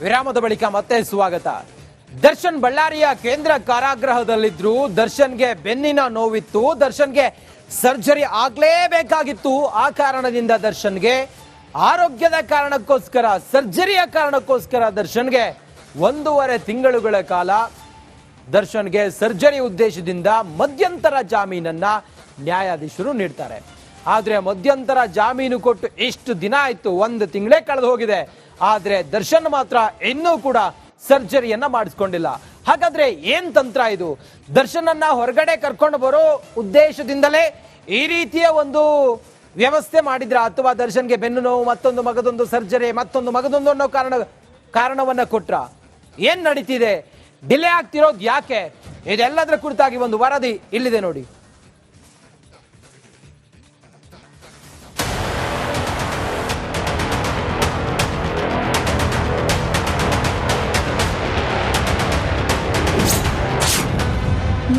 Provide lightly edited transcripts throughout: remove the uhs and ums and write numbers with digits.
ವಿರಾಮದ ಬಳಿಕ ಮತ್ತೆ ಸ್ವಾಗತ. ದರ್ಶನ್ ಬಳ್ಳಾರಿಯ ಕೇಂದ್ರ ಕಾರಾಗೃಹದಲ್ಲಿದ್ರು. ದರ್ಶನ್ಗೆ ಬೆನ್ನಿನ ನೋವಿತ್ತು. ದರ್ಶನ್ಗೆ ಸರ್ಜರಿ ಆಗ್ಲೇಬೇಕಾಗಿತ್ತು. ಆ ಕಾರಣದಿಂದ ದರ್ಶನ್ಗೆ ಆರೋಗ್ಯದ ಕಾರಣಕ್ಕೋಸ್ಕರ, ಸರ್ಜರಿಯ ಕಾರಣಕ್ಕೋಸ್ಕರ ದರ್ಶನ್ಗೆ 1.5 ತಿಂಗಳುಗಳ ಕಾಲ ದರ್ಶನ್ಗೆ ಸರ್ಜರಿ ಉದ್ದೇಶದಿಂದ ಮಧ್ಯಂತರ ಜಾಮೀನನ್ನ ನ್ಯಾಯಾಧೀಶರು ನೀಡ್ತಾರೆ. ಆದ್ರೆ ಮಧ್ಯಂತರ ಜಾಮೀನು ಕೊಟ್ಟು ಇಷ್ಟು ದಿನ ಆಯ್ತು, 1 ತಿಂಗಳೇ ಕಳೆದು ಹೋಗಿದೆ. ಆದ್ರೆ ದರ್ಶನ್ ಮಾತ್ರ ಇನ್ನೂ ಕೂಡ ಸರ್ಜರಿಯನ್ನ ಮಾಡಿಸ್ಕೊಂಡಿಲ್ಲ. ಹಾಗಾದ್ರೆ ಏನ್ ತಂತ್ರ ಇದು? ದರ್ಶನ್ ಅನ್ನ ಹೊರಗಡೆ ಕರ್ಕೊಂಡು ಬರೋ ಉದ್ದೇಶದಿಂದಲೇ ಈ ರೀತಿಯ ಒಂದು ವ್ಯವಸ್ಥೆ ಮಾಡಿದ್ರ, ಅಥವಾ ದರ್ಶನ್ಗೆ ಬೆನ್ನು ನೋವು, ಮತ್ತೊಂದು ಮಗದೊಂದು ಸರ್ಜರಿ, ಮತ್ತೊಂದು ಮಗದೊಂದು ಅನ್ನೋ ಕಾರಣವನ್ನ ಕೊಟ್ರ? ಏನ್ ನಡೀತಿದೆ? ಡಿಲೇ ಆಗ್ತಿರೋದು ಯಾಕೆ? ಇದೆಲ್ಲದರ ಕುರಿತಾಗಿ ಒಂದು ವರದಿ ಇಲ್ಲಿದೆ ನೋಡಿ.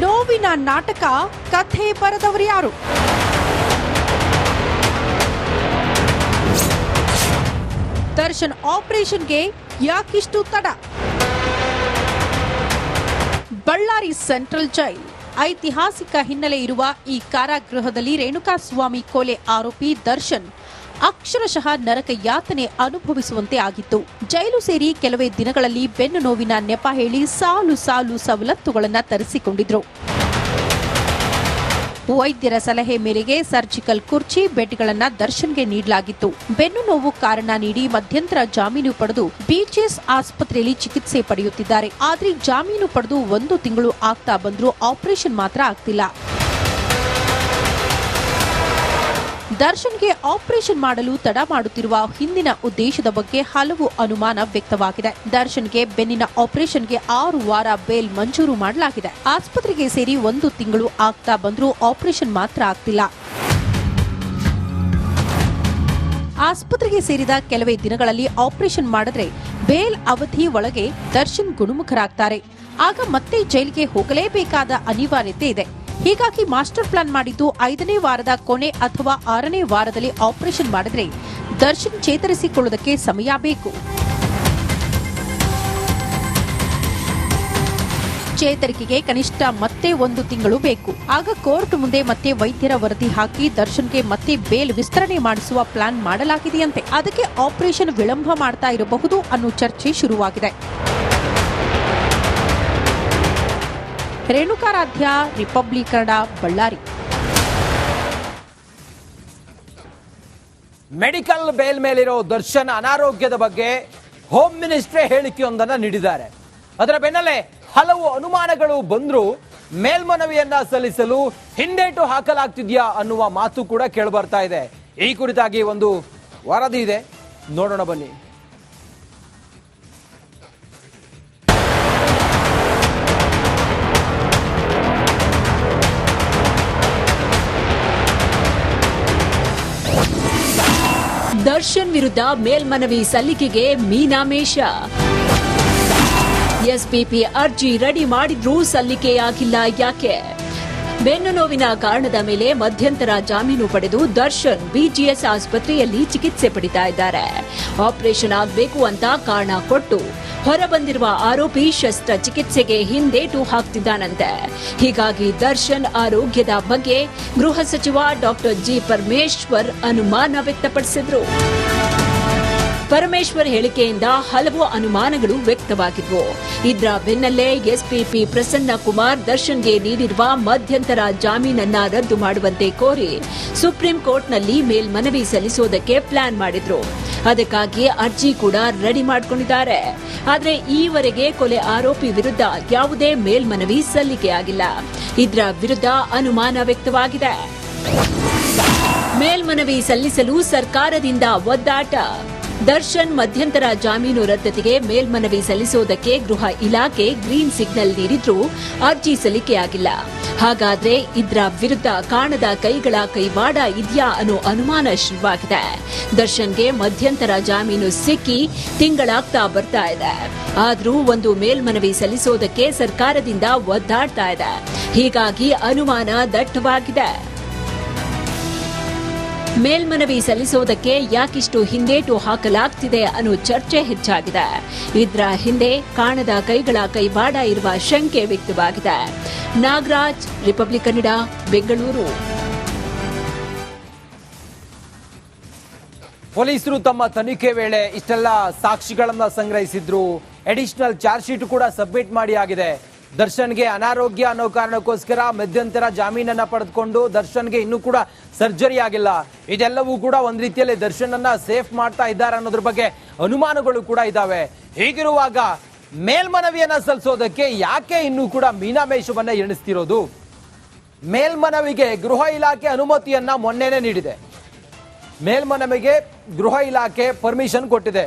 ನೋವಿನ ನಾಟಕ ಕಥೆ ಬರೆದವರು ಯಾರು? ದರ್ಶನ್ ಆಪರೇಷನ್ಗೆ ಯಾಕಿಷ್ಟು ತಡ? ಬಳ್ಳಾರಿ ಸೆಂಟ್ರಲ್ ಜೈಲ್ ಐತಿಹಾಸಿಕ ಹಿನ್ನೆಲೆ ಇರುವ ಈ ಕಾರಾಗೃಹದಲ್ಲಿ ರೇಣುಕಾಸ್ವಾಮಿ ಕೊಲೆ ಆರೋಪಿ ದರ್ಶನ್ ಅಕ್ಷರಶಃ ನರಕ ಯಾತನೆ ಅನುಭವಿಸುವಂತೆ ಆಗಿತ್ತು. ಜೈಲು ಸೇರಿ ಕೆಲವೇ ದಿನಗಳಲ್ಲಿ ಬೆನ್ನು ನೋವಿನ ನೆಪ ಹೇಳಿ ಸಾಲು ಸಾಲು ಸವಲತ್ತುಗಳನ್ನು ತರಿಸಿಕೊಂಡಿದ್ರು. ವೈದ್ಯರ ಸಲಹೆ ಮೇರೆಗೆ ಸರ್ಜಿಕಲ್ ಕುರ್ಚಿ, ಬೆಡ್ಗಳನ್ನು ದರ್ಶನ್ಗೆ ನೀಡಲಾಗಿತ್ತು. ಬೆನ್ನು ನೋವು ಕಾರಣ ನೀಡಿ ಮಧ್ಯಂತರ ಜಾಮೀನು ಪಡೆದು ಬಿಜಿಎಸ್ ಆಸ್ಪತ್ರೆಯಲ್ಲಿ ಚಿಕಿತ್ಸೆ ಪಡೆಯುತ್ತಿದ್ದಾರೆ. ಆದ್ರೆ ಜಾಮೀನು ಪಡೆದು 1 ತಿಂಗಳು ಆಗ್ತಾ ಬಂದ್ರೂ ಆಪರೇಷನ್ ಮಾತ್ರ ಆಗ್ತಿಲ್ಲ. ದರ್ಶನ್ಗೆ ಆಪರೇಷನ್ ಮಾಡಲು ತಡ ಮಾಡುತ್ತಿರುವ ಹಿಂದಿನ ಉದ್ದೇಶದ ಬಗ್ಗೆ ಹಲವು ಅನುಮಾನ ವ್ಯಕ್ತವಾಗಿದೆ. ದರ್ಶನ್ಗೆ ಬೆನ್ನಿನ ಆಪರೇಷನ್ಗೆ 6 ವಾರ ಬೇಲ್ ಮಂಜೂರು ಮಾಡಲಾಗಿದೆ. ಆಸ್ಪತ್ರೆಗೆ ಸೇರಿ 1 ತಿಂಗಳು ಆಗ್ತಾ ಬಂದ್ರೂ ಆಪರೇಷನ್ ಮಾತ್ರ ಆಗ್ತಿಲ್ಲ. ಆಸ್ಪತ್ರೆಗೆ ಸೇರಿದ ಕೆಲವೇ ದಿನಗಳಲ್ಲಿ ಆಪರೇಷನ್ ಮಾಡಿದ್ರೆ ಬೇಲ್ ಅವಧಿ ಒಳಗೆ ದರ್ಶನ್ ಗುಣಮುಖರಾಗ್ತಾರೆ. ಆಗ ಮತ್ತೆ ಜೈಲಿಗೆ ಹೋಗಲೇಬೇಕಾದ ಅನಿವಾರ್ಯತೆ ಇದೆ. ಹೀಗಾಗಿ ಮಾಸ್ಟರ್ ಪ್ಲಾನ್ ಮಾಡಿದ್ದು 5ನೇ ವಾರದ ಕೊನೆ ಅಥವಾ 6ನೇ ವಾರದಲ್ಲಿ ಆಪರೇಷನ್ ಮಾಡಿದ್ರೆ ದರ್ಶನ್ ಚೇತರಿಸಿಕೊಳ್ಳುವುದಕ್ಕೆ ಸಮಯ ಬೇಕು. ಚೇತರಿಕೆಗೆ ಕನಿಷ್ಠ ಮತ್ತೆ 1 ತಿಂಗಳು ಬೇಕು. ಆಗ ಕೋರ್ಟ್ ಮುಂದೆ ಮತ್ತೆ ವೈದ್ಯರ ವರದಿ ಹಾಕಿ ದರ್ಶನ್ಗೆ ಮತ್ತೆ ಬೇಲ್ ವಿಸ್ತರಣೆ ಮಾಡಿಸುವ ಪ್ಲಾನ್ ಮಾಡಲಾಗಿದೆಯಂತೆ. ಅದಕ್ಕೆ ಆಪರೇಷನ್ ವಿಳಂಬ ಮಾಡ್ತಾ ಇರಬಹುದು ಅನ್ನೋ ಚರ್ಚೆ ಶುರುವಾಗಿದೆ. Renukaradhya, Republic Kannada, Ballari. Medical bail ಮೇಲಿರೋ ದರ್ಶನ್ ಅನಾರೋಗ್ಯದ ಬಗ್ಗೆ ಹೋಮ್ ಮಿನಿಸ್ಟ್ರೇ ಹೇಳಿಕೆಯೊಂದನ್ನು ನೀಡಿದ್ದಾರೆ. ಅದರ ಬೆನ್ನಲ್ಲೇ ಹಲವು ಅನುಮಾನಗಳು ಬಂದ್ರು. ಮೇಲ್ಮನವಿಯನ್ನ ಸಲ್ಲಿಸಲು ಹಿಂದೇಟು ಹಾಕಲಾಗ್ತಿದ್ಯಾ ಅನ್ನುವ ಮಾತು ಕೂಡ ಕೇಳಿಬರ್ತಾ ಇದೆ. ಈ ಕುರಿತಾಗಿ ಒಂದು ವರದಿ ಇದೆ, ನೋಡೋಣ ಬನ್ನಿ. ದರ್ಶನ್ ವಿರುದ್ಧ ಮೇಲ್ಮನವಿ ಸಲ್ಲಿಕೆಗೆ ಮೀನಾಮೇಷ. ಎಸ್ಪಿಪಿ ಅರ್ಜಿ ರೆಡಿ ಮಾಡಿದ್ರೂ ಸಲ್ಲಿಕೆಯಾಗಿಲ್ಲ ಯಾಕೆ? ಬೆನ್ನು ನೋವಿನ ಕಾರಣದ ಮೇಲೆ ಮಧ್ಯಂತರ ಜಾಮೀನು ಪಡೆದು ದರ್ಶನ್ ಬಿಜಿಎಸ್ ಆಸ್ಪತ್ರೆಯಲ್ಲಿ ಚಿಕಿತ್ಸೆ ಪಡಿತಾ ಇದ್ದಾರೆ. ಆಪರೇಷನ್ ಆಗಬೇಕು ಅಂತ ಕಾರಣ ಕೊಟ್ಟು ಹೊರಬಂದಿರುವ ಆರೋಪಿ ಶಸ್ತ್ರ ಚಿಕಿತ್ಸೆಗೆ ಹಿಂದೇಟು ಹಾಕ್ತಿದ್ದಾನಂತೆ. ಹೀಗಾಗಿ ದರ್ಶನ್ ಆರೋಗ್ಯದ ಬಗ್ಗೆ ಗೃಹ ಸಚಿವ ಡಾಕ್ಟರ್ ಜಿ ಪರಮೇಶ್ವರ್ ಅನುಮಾನ ವ್ಯಕ್ತಪಡಿಸಿದ್ರು. ಪರಮೇಶ್ವರ್ ಹೇಳಿಕೆಯಿಂದ ಹಲವು ಅನುಮಾನಗಳು ವ್ಯಕ್ತವಾಗಿದ್ವು. ಇದರ ಬೆನ್ನಲ್ಲೇ ಎಸ್ಪಿಪಿ ಪ್ರಸನ್ನ ಕುಮಾರ್ ದರ್ಶನ್ಗೆ ನೀಡಿರುವ ಮಧ್ಯಂತರ ಜಾಮೀನನ್ನ ರದ್ದು ಮಾಡುವಂತೆ ಕೋರಿ ಸುಪ್ರೀಂ ಕೋರ್ಟ್ನಲ್ಲಿ ಮೇಲ್ಮನವಿ ಸಲ್ಲಿಸೋದಕ್ಕೆ ಪ್ಲಾನ್ ಮಾಡಿದ್ರು. ಅದಕ್ಕಾಗಿ ಅರ್ಜಿ ಕೂಡ ರೆಡಿ ಮಾಡಿಕೊಂಡಿದ್ದಾರೆ. ಆದರೆ ಈವರೆಗೆ ಕೊಲೆ ಆರೋಪಿ ವಿರುದ್ಧ ಯಾವುದೇ ಮೇಲ್ಮನವಿ ಸಲ್ಲಿಕೆಯಾಗಿಲ್ಲ. ಇದರ ವಿರುದ್ಧ ಅನುಮಾನ ವ್ಯಕ್ತವಾಗಿದೆ. ಮೇಲ್ಮನವಿ ಸಲ್ಲಿಸಲು ಸರ್ಕಾರದಿಂದ ಒದ್ದಾಟ. ದರ್ಶನ್ ಮಧ್ಯಂತರ ಜಾಮೀನು ರದ್ದತಿಗೆ ಮೇಲ್ಮನವಿ ಸಲ್ಲಿಸುವುದಕ್ಕೆ ಗೃಹ ಇಲಾಖೆ ಗ್ರೀನ್ ಸಿಗ್ನಲ್ ನೀಡಿದ್ರೂ ಅರ್ಜಿ ಸಲ್ಲಿಕೆಯಾಗಿಲ್ಲ. ಹಾಗಾದ್ರೆ ಇದರ ವಿರುದ್ಧ ಕಾಣದ ಕೈಗಳ ಕೈವಾಡ ಇದೆಯಾ ಅನ್ನೋ ಅನುಮಾನ ಶುರುವಾಗಿದೆ. ದರ್ಶನ್ಗೆ ಮಧ್ಯಂತರ ಜಾಮೀನು ಸಿಕ್ಕಿ ತಿಂಗಳಾಗ್ತಾ ಬರ್ತಾ ಇದೆ. ಆದ್ರೂ ಒಂದು ಮೇಲ್ಮನವಿ ಸಲ್ಲಿಸುವುದಕ್ಕೆ ಸರ್ಕಾರದಿಂದ ಒದ್ದಾಡ್ತಾ ಇದೆ. ಹೀಗಾಗಿ ಅನುಮಾನ ದಟ್ಟವಾಗಿದೆ. ಮೇಲ್ಮನವಿ ಸಲ್ಲಿಸೋದಕ್ಕೆ ಯಾಕಿಷ್ಟು ಹಿಂದೇಟು ಹಾಕಲಾಗ್ತಿದೆ ಅನ್ನೋ ಚರ್ಚೆ ಹೆಚ್ಚಾಗಿದೆ. ಇದರ ಹಿಂದೆ ಕಾಣದ ಕೈಗಳ ಕೈವಾಡ ಇರುವ ಶಂಕೆ ವ್ಯಕ್ತವಾಗಿದೆ. ನಾಗರಾಜ್, ರಿಪಬ್ಲಿಕ್ ಕನ್ನಡ, ಬೆಂಗಳೂರು. ಪೊಲೀಸರು ತಮ್ಮ ತನಿಖೆ ವೇಳೆ ಇಷ್ಟೆಲ್ಲ ಸಾಕ್ಷಿಗಳನ್ನ ಸಂಗ್ರಹಿಸಿದ್ರು. ಅಡಿಷನಲ್ ಚಾರ್ಜ್ ಶೀಟ್ ಕೂಡ ಸಬ್ಮಿಟ್ ಮಾಡಿ ಆಗಿದೆ. ದರ್ಶನ್ಗೆ ಅನಾರೋಗ್ಯ ಅನ್ನೋ ಕಾರಣಕ್ಕೋಸ್ಕರ ಮಧ್ಯಂತರ ಜಾಮೀನನ್ನ ಪಡೆದುಕೊಂಡು ದರ್ಶನ್ಗೆ ಇನ್ನೂ ಕೂಡ ಸರ್ಜರಿ ಆಗಿಲ್ಲ. ಇದೆಲ್ಲವೂ ಕೂಡ ಒಂದ್ ರೀತಿಯಲ್ಲಿ ದರ್ಶನ್ ಅನ್ನ ಸೇಫ್ ಮಾಡ್ತಾ ಇದ್ದಾರೆ ಅನ್ನೋದ್ರ ಬಗ್ಗೆ ಅನುಮಾನಗಳು ಕೂಡ ಇದಾವೆ. ಹೀಗಿರುವಾಗ ಮೇಲ್ಮನವಿಯನ್ನ ಸಲ್ಲಿಸೋದಕ್ಕೆ ಯಾಕೆ ಇನ್ನೂ ಕೂಡ ಮೀನಾಮೇಷವನ್ನ ಎಣಿಸ್ತಿರೋದು? ಮೇಲ್ಮನವಿಗೆ ಗೃಹ ಇಲಾಖೆ ಅನುಮತಿಯನ್ನ ಮೊನ್ನೆನೇ ನೀಡಿದೆ. ಮೇಲ್ಮನವಿಗೆ ಗೃಹ ಇಲಾಖೆ ಪರ್ಮಿಷನ್ ಕೊಟ್ಟಿದೆ.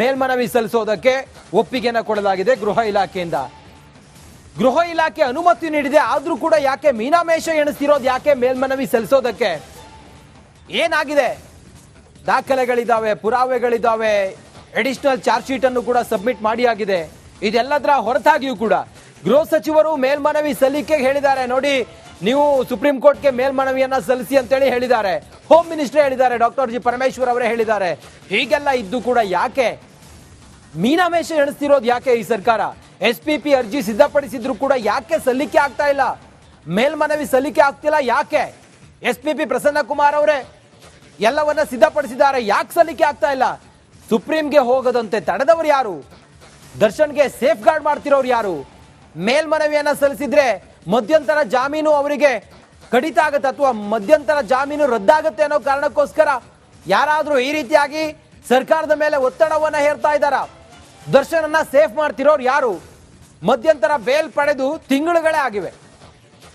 ಮೇಲ್ಮನವಿ ಸಲ್ಲಿಸೋದಕ್ಕೆ ಒಪ್ಪಿಗೆನ ಕೊಡಲಾಗಿದೆ ಗೃಹ ಇಲಾಖೆಯಿಂದ. ಗೃಹ ಇಲಾಖೆ ಅನುಮತಿ ನೀಡಿದೆ, ಆದ್ರೂ ಕೂಡ ಯಾಕೆ ಮೀನಾಮೇಷ ಎಣಿಸ್ತಿರೋದು? ಯಾಕೆ ಮೇಲ್ಮನವಿ ಸಲ್ಲಿಸೋದಕ್ಕೆ ಏನಾಗಿದೆ? ದಾಖಲೆಗಳಿದಾವೆ, ಪುರಾವೆಗಳಿದಾವೆ, ಅಡಿಷನಲ್ ಚಾರ್ಜ್ ಶೀಟ್ ಅನ್ನು ಕೂಡ ಸಬ್ಮಿಟ್ ಮಾಡಿ ಆಗಿದೆ. ಇದೆಲ್ಲದರ ಹೊರತಾಗಿಯೂ ಕೂಡ ಗೃಹ ಸಚಿವರು ಮೇಲ್ಮನವಿ ಸಲ್ಲಿಕೆಗೆ ಹೇಳಿದ್ದಾರೆ. ನೋಡಿ, ನೀವು ಸುಪ್ರೀಂ ಕೋರ್ಟ್ಗೆ ಮೇಲ್ಮನವಿಯನ್ನ ಸಲ್ಲಿಸಿ ಅಂತೇಳಿ ಹೇಳಿದ್ದಾರೆ. ಹೋಮ್ ಮಿನಿಸ್ಟರ್ ಹೇಳಿದ್ದಾರೆ, ಡಾಕ್ಟರ್ ಜಿ ಪರಮೇಶ್ವರ್ ಅವರೇ ಹೇಳಿದ್ದಾರೆ. ಹೀಗೆಲ್ಲ ಇದ್ದು ಕೂಡ ಯಾಕೆ ಮೀನಾಮೇಷ ಎಣಿಸ್ತಿರೋದು? ಯಾಕೆ ಈ ಸರ್ಕಾರ SPP ಅರ್ಜಿ ಸಿದ್ಧಪಡಿಸಿದ್ರು ಕೂಡ ಯಾಕೆ ಸಲ್ಲಿಕೆ ಆಗ್ತಾ ಇಲ್ಲ? ಮೇಲ್ಮನವಿ ಸಲ್ಲಿಕೆ ಆಗ್ತಿಲ್ಲ ಯಾಕೆ? SPP ಪ್ರಸನ್ನ ಕುಮಾರ್ ಅವರೇ ಎಲ್ಲವನ್ನ ಸಿದ್ಧಪಡಿಸಿದ್ದಾರೆ, ಯಾಕೆ ಸಲ್ಲಿಕೆ ಆಗ್ತಾ ಇಲ್ಲ? ಸುಪ್ರೀಂಗೆ ಹೋಗದಂತೆ ತಡೆದವರು ಯಾರು? ದರ್ಶನ್ಗೆ ಸೇಫ್ ಗಾರ್ಡ್ ಮಾಡ್ತಿರೋರು ಯಾರು? ಮೇಲ್ಮನವಿಯನ್ನ ಸಲ್ಲಿಸಿದ್ರೆ ಮಧ್ಯಂತರ ಜಾಮೀನು ಅವರಿಗೆ ಕಡಿತ ಆಗುತ್ತೆ ಅಥವಾ ಮಧ್ಯಂತರ ಜಾಮೀನು ರದ್ದಾಗುತ್ತೆ ಅನ್ನೋ ಕಾರಣಕ್ಕೋಸ್ಕರ ಯಾರಾದ್ರೂ ಈ ರೀತಿಯಾಗಿ ಸರ್ಕಾರದ ಮೇಲೆ ಒತ್ತಡವನ್ನ ಹೇರ್ತಾ ಇದ್ದಾರ? ದರ್ಶನನ್ನ ಸೇಫ್ ಮಾಡ್ತಿರೋರು ಯಾರು? ಮಧ್ಯಂತರ ಬೇಲ್ ಪಡೆದು ತಿಂಗಳುಗಳೇ ಆಗಿವೆ.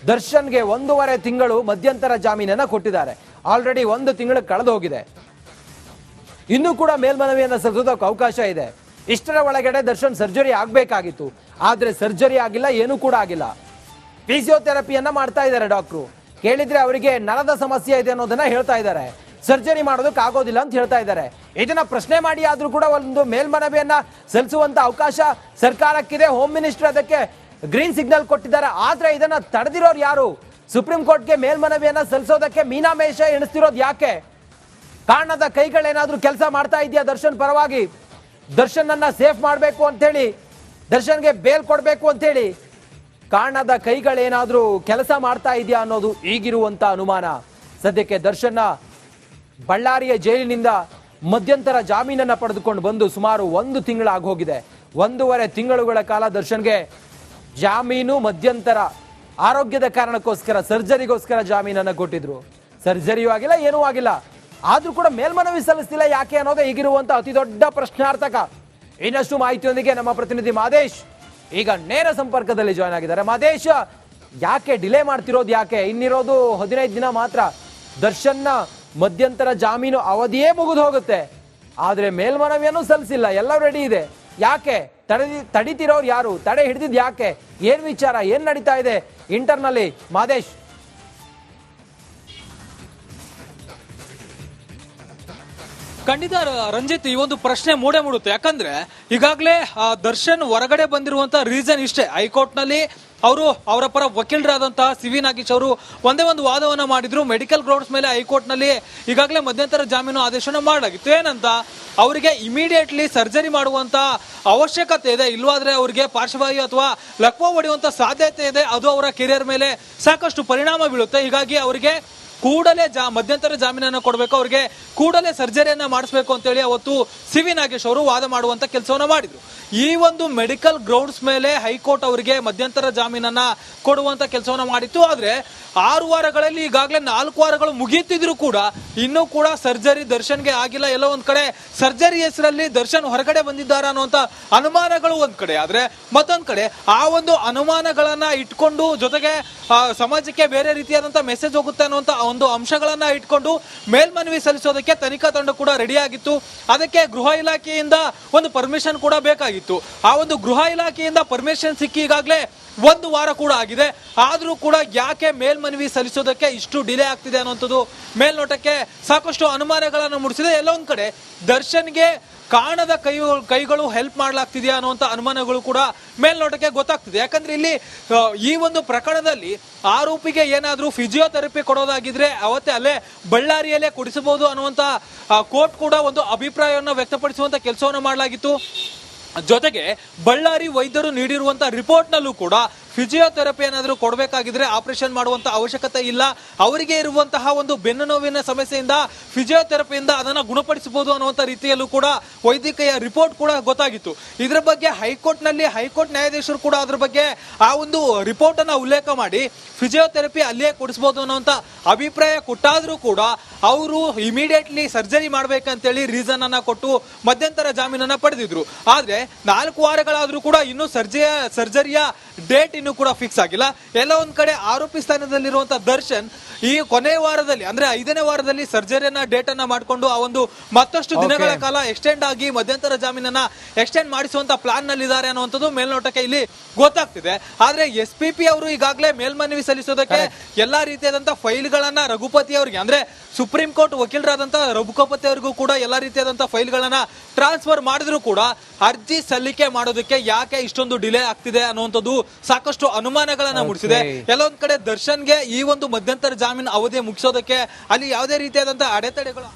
ದರ್ಶನ್ಗೆ 1.5 ತಿಂಗಳು ಮಧ್ಯಂತರ ಜಾಮೀನನ್ನ ಕೊಟ್ಟಿದ್ದಾರೆ. ಆಲ್ರೆಡಿ 1 ತಿಂಗಳು ಕಳೆದು ಹೋಗಿದೆ. ಇನ್ನೂ ಕೂಡ ಮೇಲ್ಮನವಿಯನ್ನ ಸಲ್ಲಿಸೋದಕ್ಕೆ ಅವಕಾಶ ಇದೆ. ಇಷ್ಟರ ಒಳಗಡೆ ದರ್ಶನ್ ಸರ್ಜರಿ ಆಗ್ಬೇಕಾಗಿತ್ತು, ಆದ್ರೆ ಸರ್ಜರಿ ಆಗಿಲ್ಲ, ಏನೂ ಕೂಡ ಆಗಿಲ್ಲ. ಫಿಸಿಯೋಥೆರಪಿಯನ್ನ ಮಾಡ್ತಾ ಇದ್ದಾರೆ ಡಾಕ್ಟ್ರು. ಕೇಳಿದ್ರೆ ಅವರಿಗೆ ನರದ ಸಮಸ್ಯೆ ಇದೆ ಅನ್ನೋದನ್ನ ಹೇಳ್ತಾ ಇದ್ದಾರೆ. ಸರ್ಜರಿ ಮಾಡೋದಕ್ಕೆ ಆಗೋದಿಲ್ಲ ಅಂತ ಹೇಳ್ತಾ ಇದ್ದಾರೆ. ಇದನ್ನ ಪ್ರಶ್ನೆ ಮಾಡಿ ಆದ್ರೂ ಕೂಡ ಒಂದು ಮೇಲ್ಮನವಿಯನ್ನ ಸಲ್ಲಿಸುವಂತ ಅವಕಾಶ ಸರ್ಕಾರಕ್ಕಿದೆ. ಹೋಮ್ ಮಿನಿಸ್ಟರ್ ಅದಕ್ಕೆ ಗ್ರೀನ್ ಸಿಗ್ನಲ್ ಕೊಟ್ಟಿದ್ದಾರೆ. ಆದ್ರೆ ಇದನ್ನ ತಡೆದಿರೋರು ಯಾರು? ಸುಪ್ರೀಂ ಕೋರ್ಟ್ಗೆ ಮೇಲ್ಮನವಿಯನ್ನ ಸಲ್ಲಿಸೋದಕ್ಕೆ ಮೀನಾಮೇಷ ಎಣಿಸ್ತಿರೋದು ಯಾಕೆ? ಕಾರಣದ ಕೈಗಳೇನಾದ್ರೂ ಕೆಲಸ ಮಾಡ್ತಾ ಇದೆಯಾ ದರ್ಶನ್ ಪರವಾಗಿ? ದರ್ಶನ್ ಅನ್ನ ಸೇಫ್ ಮಾಡಬೇಕು ಅಂತ ಹೇಳಿ, ದರ್ಶನ್ಗೆ ಬೇಲ್ ಕೊಡಬೇಕು ಅಂತ ಹೇಳಿ ಕಾರಣದ ಕೈಗಳೇನಾದ್ರೂ ಕೆಲಸ ಮಾಡ್ತಾ ಇದೆಯಾ ಅನ್ನೋದು ಈಗಿರುವಂತ ಅನುಮಾನ. ಸದ್ಯಕ್ಕೆ ದರ್ಶನ್ನ ಬಳ್ಳಾರಿಯ ಜೈಲಿನಿಂದ ಮಧ್ಯಂತರ ಜಾಮೀನನ್ನ ಪಡೆದುಕೊಂಡು ಬಂದು ಸುಮಾರು 1 ತಿಂಗಳಾಗೋಗಿದೆ. 1.5 ತಿಂಗಳುಗಳ ಕಾಲ ದರ್ಶನ್ಗೆ ಜಾಮೀನು ಮಧ್ಯಂತರ ಆರೋಗ್ಯದ ಕಾರಣಕ್ಕೋಸ್ಕರ ಸರ್ಜರಿಗೋಸ್ಕರ ಜಾಮೀನನ್ನ ಕೊಟ್ಟಿದ್ರು. ಸರ್ಜರಿಯೂ ಆಗಿಲ್ಲ, ಏನೂ ಆಗಿಲ್ಲ. ಆದ್ರೂ ಕೂಡ ಮೇಲ್ಮನವಿ ಸಲ್ಲಿಸ್ತಿಲ್ಲ ಯಾಕೆ ಅನ್ನೋದೇ ಈಗಿರುವಂತ ಅತಿ ದೊಡ್ಡ ಪ್ರಶ್ನಾರ್ಥಕ. ಇನ್ನಷ್ಟು ಮಾಹಿತಿಯೊಂದಿಗೆ ನಮ್ಮ ಪ್ರತಿನಿಧಿ ಮಾದೇಶ್ ಈಗ ನೇರ ಸಂಪರ್ಕದಲ್ಲಿ ಜಾಯ್ನ್ ಆಗಿದ್ದಾರೆ. ಮಾದೇಶ್, ಯಾಕೆ ಡಿಲೇ ಮಾಡ್ತಿರೋದು? ಯಾಕೆ ಇನ್ನಿರೋದು 15 ದಿನ ಮಾತ್ರ? ದರ್ಶನ್ನ ಮಧ್ಯಂತರ ಜಾಮೀನು ಅವಧಿಯೇ ಮುಗಿದು ಹೋಗುತ್ತೆ, ಆದ್ರೆ ಮೇಲ್ಮನವಿಯನ್ನು ಸಲ್ಲಿಸಿಲ್ಲ, ಎಲ್ಲ ರೆಡಿ ಇದೆ. ಯಾಕೆ ತಡಿತಿರೋರು ಯಾರು? ತಡೆ ಹಿಡಿದಿದ್ ಯಾಕೆ? ಏನ್ ವಿಚಾರ, ಏನ್ ನಡೀತಾ ಇದೆ ಇಂಟರ್ನಲ್ಲಿ? ಮಾದೇಶ್, ಖಂಡಿತ ರಂಜಿತ್, ಈ ಒಂದು ಪ್ರಶ್ನೆ ಮೂಡೇ ಮೂಡುತ್ತೆ. ಯಾಕಂದ್ರೆ ಈಗಾಗಲೇ ದರ್ಶನ್ ಹೊರಗಡೆ ಬಂದಿರುವಂತ ರೀಸನ್ ಇಷ್ಟೇ. ಹೈಕೋರ್ಟ್ ನಲ್ಲಿ ಅವರು ಅವರ ಪರ ವಕೀಲರಾದಂತಹ ಸಿವಿ ನಾಗೇಶ್ ಅವರು ಒಂದೇ ಒಂದು ವಾದವನ್ನ ಮಾಡಿದ್ರು. ಮೆಡಿಕಲ್ ಗ್ರೌಂಡ್ಸ್ ಮೇಲೆ ಹೈಕೋರ್ಟ್ ನಲ್ಲಿ ಈಗಾಗಲೇ ಮಧ್ಯಂತರ ಜಾಮೀನು ಆದೇಶನ ಮಾಡಲಾಗಿತ್ತು. ಏನಂತ, ಅವರಿಗೆ ಇಮಿಡಿಯೇಟ್ಲಿ ಸರ್ಜರಿ ಮಾಡುವಂತ ಅವಶ್ಯಕತೆ ಇದೆ, ಇಲ್ವಾದ್ರೆ ಅವರಿಗೆ ಪಾರ್ಶ್ವವಾಯು ಅಥವಾ ಲಕ್ವ ಹೊಡೆಯುವಂತ ಸಾಧ್ಯತೆ ಇದೆ. ಅದು ಅವರ ಕೆರಿಯರ್ ಮೇಲೆ ಸಾಕಷ್ಟು ಪರಿಣಾಮ ಬೀಳುತ್ತೆ. ಹೀಗಾಗಿ ಅವರಿಗೆ ಕೂಡಲೇ ಮಧ್ಯಂತರ ಜಾಮೀನನ್ನು ಕೊಡಬೇಕು, ಅವರಿಗೆ ಕೂಡಲೇ ಸರ್ಜರಿಯನ್ನ ಮಾಡಿಸಬೇಕು ಅಂತೇಳಿ ಅವತ್ತು ಸಿವಿ ನಾಗೇಶ್ ಅವರು ವಾದ ಮಾಡುವಂತ ಕೆಲಸವನ್ನ ಮಾಡಿದ್ರು. ಈ ಒಂದು ಮೆಡಿಕಲ್ ಗ್ರೌಂಡ್ಸ್ ಮೇಲೆ ಹೈಕೋರ್ಟ್ ಅವರಿಗೆ ಮಧ್ಯಂತರ ಜಾಮೀನನ್ನ ಕೊಡುವಂತ ಕೆಲಸವನ್ನ ಮಾಡಿತ್ತು. ಆದ್ರೆ 6 ವಾರಗಳಲ್ಲಿ ಈಗಾಗಲೇ 4 ವಾರಗಳು ಮುಗಿಯುತ್ತಿದ್ರು ಕೂಡ ಇನ್ನೂ ಕೂಡ ಸರ್ಜರಿ ದರ್ಶನ್ಗೆ ಆಗಿಲ್ಲ. ಎಲ್ಲೋ ಒಂದ್ ಕಡೆ ಸರ್ಜರಿ ಹೆಸರಲ್ಲಿ ದರ್ಶನ್ ಹೊರಗಡೆ ಬಂದಿದ್ದಾರೆ ಅನ್ನುವಂತ ಅನುಮಾನಗಳು ಒಂದ್ ಕಡೆ ಆದ್ರೆ, ಮತ್ತೊಂದ್ ಕಡೆ ಆ ಒಂದು ಅನುಮಾನಗಳನ್ನ ಇಟ್ಕೊಂಡು ಜೊತೆಗೆ ಸಮಾಜಕ್ಕೆ ಬೇರೆ ರೀತಿಯಾದಂತಹ ಮೆಸೇಜ್ ಹೋಗುತ್ತೆ ಅನ್ನುವಂತ ಒಂದು ಅಂಶಗಳನ್ನ ಇಟ್ಕೊಂಡು ಮೇಲ್ಮನವಿ ಸಲ್ಲಿಸೋದಕ್ಕೆ ತನಿಖಾ ತಂಡ ಕೂಡ ರೆಡಿ ಆಗಿತ್ತು. ಅದಕ್ಕೆ ಗೃಹ ಇಲಾಖೆಯಿಂದ ಒಂದು ಪರ್ಮಿಷನ್ ಕೂಡ ಬೇಕಾಗಿತ್ತು. ಆ ಒಂದು ಗೃಹ ಇಲಾಖೆಯಿಂದ ಪರ್ಮಿಷನ್ ಸಿಕ್ಕಿ ಈಗಾಗಲೇ 1 ವಾರ ಕೂಡ ಆಗಿದೆ. ಆದ್ರೂ ಕೂಡ ಯಾಕೆ ಮೇಲ್ಮನವಿ ಸಲ್ಲಿಸೋದಕ್ಕೆ ಇಷ್ಟು ಡಿಲೇ ಆಗ್ತಿದೆ ಅನ್ನುವಂಥದ್ದು ಮೇಲ್ನೋಟಕ್ಕೆ ಸಾಕಷ್ಟು ಅನುಮಾನಗಳನ್ನು ಮೂಡಿಸಿದೆ. ಎಲ್ಲೊಂದ್ ಕಡೆ ದರ್ಶನ್ಗೆ ಕಾಣದ ಕೈಗಳು ಹೆಲ್ಪ್ ಮಾಡ್ಲಾಗ್ತಿದೆಯಾ ಅನ್ನುವಂತ ಅನುಮಾನಗಳು ಕೂಡ ಮೇಲ್ನೋಟಕ್ಕೆ ಗೊತ್ತಾಗ್ತಿದೆ. ಯಾಕಂದ್ರೆ ಇಲ್ಲಿ ಈ ಒಂದು ಪ್ರಕರಣದಲ್ಲಿ ಆರೋಪಿಗೆ ಏನಾದ್ರೂ ಫಿಸಿಯೋಥೆರಪಿ ಕೊಡೋದಾಗಿದ್ರೆ ಅವತ್ತೇ ಅಲ್ಲೇ ಬಳ್ಳಾರಿಯಲ್ಲೇ ಕೊಡಿಸಬಹುದು ಅನ್ನುವಂತ ಕೋರ್ಟ್ ಕೂಡ ಒಂದು ಅಭಿಪ್ರಾಯವನ್ನು ವ್ಯಕ್ತಪಡಿಸುವಂತ ಕೆಲಸವನ್ನು ಮಾಡಲಾಗಿತ್ತು. ಜೊತೆಗೆ ಬಳ್ಳಾರಿ ವೈದ್ಯರು ನೀಡಿರುವಂತ ರಿಪೋರ್ಟ್ ನಲ್ಲೂ ಕೂಡ ಫಿಸಿಯೋಥೆರಪಿ ಏನಾದರೂ ಕೊಡಬೇಕಾಗಿದ್ರೆ ಆಪರೇಷನ್ ಮಾಡುವಂತ ಅವಶ್ಯಕತೆ ಇಲ್ಲ, ಅವರಿಗೆ ಇರುವಂತಹ ಒಂದು ಬೆನ್ನು ನೋವಿನ ಸಮಸ್ಯೆಯಿಂದ ಫಿಸಿಯೋಥೆರಪಿಯಿಂದ ಅದನ್ನ ಗುಣಪಡಿಸಬಹುದು ಅನ್ನುವಂತ ರೀತಿಯಲ್ಲೂ ಕೂಡ ವೈದ್ಯಕೀಯ ರಿಪೋರ್ಟ್ ಕೂಡ ಗೊತ್ತಾಗಿತ್ತು. ಇದರ ಬಗ್ಗೆ ಹೈಕೋರ್ಟ್ ನ್ಯಾಯಾಧೀಶರು ಕೂಡ ಅದ್ರ ಬಗ್ಗೆ ಆ ಒಂದು ರಿಪೋರ್ಟ್ ಅನ್ನ ಉಲ್ಲೇಖ ಮಾಡಿ ಫಿಸಿಯೋಥೆರಪಿ ಅಲ್ಲೇ ಕೊಡಿಸಬಹುದು ಅನ್ನುವಂತ ಅಭಿಪ್ರಾಯ ಕೊಟ್ಟಾದ್ರೂ ಕೂಡ ಅವರು ಇಮಿಡಿಯೇಟ್ಲಿ ಸರ್ಜರಿ ಮಾಡ್ಬೇಕಂತೇಳಿ ರೀಸನ್ ಅನ್ನ ಕೊಟ್ಟು ಮಧ್ಯಂತರ ಜಾಮೀನನ್ನ ಪಡೆದಿದ್ರು. ಆದ್ರೆ 4 ವಾರಗಳಾದ್ರೂ ಕೂಡ ಇನ್ನೂ ಸರ್ಜರಿಯ ಡೇಟ್ ಇನ್ನೂ ಕೂಡ ಫಿಕ್ಸ್ ಆಗಿಲ್ಲ. ಎಲ್ಲ ಒಂದ್ ಕಡೆ ಆರೋಪಿ ಸ್ಥಾನದಲ್ಲಿರುವಂತಹ ದರ್ಶನ್ ಈ ಕೊನೆ ವಾರದಲ್ಲಿ ಅಂದ್ರೆ 5ನೇ ವಾರದಲ್ಲಿ ಸರ್ಜರಿಯನ್ನ ಡೇಟ್ ಅನ್ನ ಮಾಡಿಕೊಂಡು ಆ ಒಂದು ಮತ್ತಷ್ಟು ದಿನಗಳ ಕಾಲ ಎಕ್ಸ್ಟೆಂಡ್ ಆಗಿ ಮಧ್ಯಂತರ ಜಾಮೀನನ್ನ ಎಕ್ಸ್ಟೆಂಡ್ ಮಾಡಿಸುವಂತ ಪ್ಲಾನ್ ನಲ್ಲಿದ್ದಾರೆ ಅನ್ನುವಂಥದ್ದು ಮೇಲ್ನೋಟಕ್ಕೆ ಇಲ್ಲಿ ಗೊತ್ತಾಗ್ತಿದೆ. ಆದ್ರೆ SPP ಅವರು ಈಗಾಗಲೇ ಮೇಲ್ಮನವಿ ಸಲ್ಲಿಸೋದಕ್ಕೆ ಎಲ್ಲಾ ರೀತಿಯಾದಂತಹ ಫೈಲ್ಗಳನ್ನ ರಘುಪತಿ ಅವರಿಗೆ ಅಂದ್ರೆ ಸುಪ್ರೀಂ ಕೋರ್ಟ್ ವಕೀಲರಾದಂತಹ ರಘುಪತಿ ಅವರಿಗೂ ಕೂಡ ಎಲ್ಲಾ ರೀತಿಯಾದಂತಹ ಫೈಲ್ಗಳನ್ನ ಟ್ರಾನ್ಸ್ಫರ್ ಮಾಡಿದ್ರು ಕೂಡ ಅರ್ಜಿ ಸಲ್ಲಿಕೆ ಮಾಡೋದಕ್ಕೆ ಯಾಕೆ ಇಷ್ಟೊಂದು ಡಿಲೇ ಆಗ್ತಿದೆ ಅನ್ನುವಂಥದ್ದು ಸಾಕಷ್ಟು ಅನುಮಾನಗಳನ್ನ ಮೂಡಿಸಿದೆ. ಎಲ್ಲೊಂದ್ ಕಡೆ ದರ್ಶನ್ಗೆ ಈ ಒಂದು ಮಧ್ಯಂತರ ಜಾಮೀನು ಅವಧಿ ಮುಗಿಸೋದಕ್ಕೆ ಅಲ್ಲಿ ಯಾವುದೇ ರೀತಿಯಾದಂತಹ ಅಡೆತಡೆಗಳು